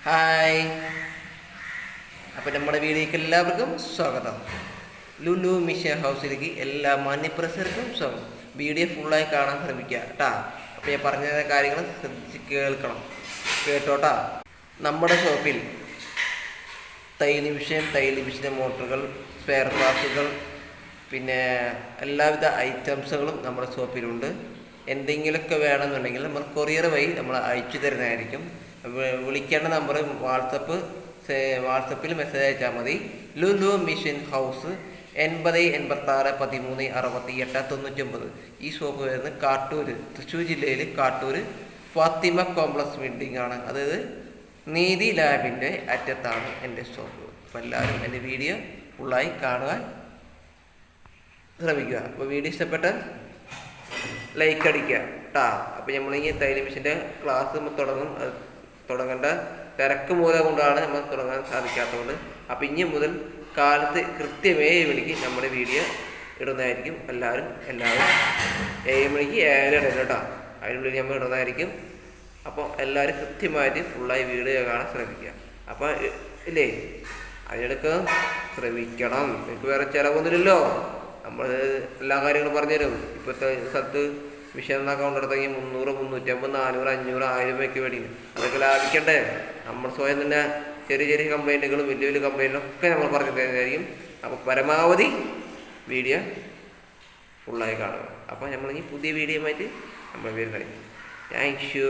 Hi. അപ്പോൾ നമ്മുടെ വീഡിയോക്ക് എല്ലാവർക്കും സ്വാഗതം. ലുലു മിഷൻ ഹൗസിലേക്ക് എല്ലാ മാന്യപ്രസർക്കും സ്വാഗതം. വീഡിയോ ഫുള്ളായി കാണാൻ ശ്രമിക്കുക കേട്ടാ. അപ്പോൾ ഞാൻ പറഞ്ഞ കാര്യങ്ങൾ ശ്രദ്ധിച്ച് കേട്ടോട്ടാ. നമ്മുടെ ഷോപ്പിൽ തൈലിവിഷൻ മോട്ടറുകൾ, സ്പെയർ പാർട്സുകൾ, പിന്നെ എല്ലാവിധ ഐറ്റംസുകളും നമ്മുടെ ഷോപ്പിലുണ്ട്. എന്തെങ്കിലുമൊക്കെ വേണമെന്നുണ്ടെങ്കിൽ നമ്മൾ കൊറിയർ വഴി നമ്മൾ അയച്ചു തരുന്നതായിരിക്കും. വിളിക്കേണ്ട നമ്പർ വാട്സപ്പിൽ മെസ്സേജ് അയച്ചാൽ മതി. Lulu mission house 8086136899. ഈ ഷോപ്പ് വരുന്നത് കാട്ടൂർ, തൃശ്ശൂർ ജില്ലയിൽ കാട്ടൂർ ഫാത്തിമ കോംപ്ലക്സ് ബിൽഡിംഗ് ആണ്. അതായത് നീതി ലാബിൻ്റെ അറ്റത്താണ് എൻ്റെ ഷോപ്പ്. അപ്പോൾ എല്ലാവരും എൻ്റെ വീഡിയോ ഫുള്ളായി കാണുവാൻ ശ്രമിക്കുക. അപ്പോൾ വീഡിയോ ഇഷ്ടപ്പെട്ടാൽ ലൈക്ക് അടിക്കുക കേട്ടാ. അപ്പോൾ നമ്മൾ ഈ ടെലിവിഷൻ്റെ ക്ലാസ് തുടങ്ങേണ്ട തിരക്ക് മൂലം കൊണ്ടാണ് നമ്മൾ തുടങ്ങാൻ സാധിക്കാത്തതുകൊണ്ട്. അപ്പോൾ ഇനി മുതൽ കാലത്ത് കൃത്യമായി 7 മണിക്ക് നമ്മുടെ വീഡിയോ ഇടുന്നതായിരിക്കും. എല്ലാവരും 7 മണിക്ക് 7 ഇടണം കേട്ടോ. അതിനുള്ളിൽ നമ്മൾ ഇടുന്നതായിരിക്കും. അപ്പോൾ എല്ലാവരും കൃത്യമായിട്ട് ഫുള്ളായി വീഡിയോ കാണാൻ ശ്രമിക്കുക. അപ്പോൾ ഇല്ലേ, അതിനെടുക്കാൻ ശ്രമിക്കണം. എനിക്ക് വേറെ ചിലവൊന്നുമില്ലല്ലോ. നമ്മൾ എല്ലാ കാര്യങ്ങളും പറഞ്ഞുതരും. ഇപ്പോഴത്തെ സ്ഥലത്ത് മിഷൻ അക്കൗണ്ട് എടുത്തെങ്കിൽ 300, 350, 400, 500, 1000 രൂപയ്ക്ക് മേടിക്കും. അതൊക്കെ ലാഭിക്കണ്ടേ? നമ്മൾ സ്വയം തന്നെ ചെറിയ കംപ്ലൈൻറ്റുകളും വലിയ കംപ്ലൈൻറ്റുകളും ഒക്കെ നമ്മൾ പറഞ്ഞു തരുന്നതായിരിക്കും. അപ്പോൾ പരമാവധി വീഡിയോ ഫുള്ളായി കാണുക. അപ്പോൾ നമ്മളിനി പുതിയ വീഡിയോ ആയിട്ട് നമ്മൾ വരുന്നതായിരിക്കും. Thank you.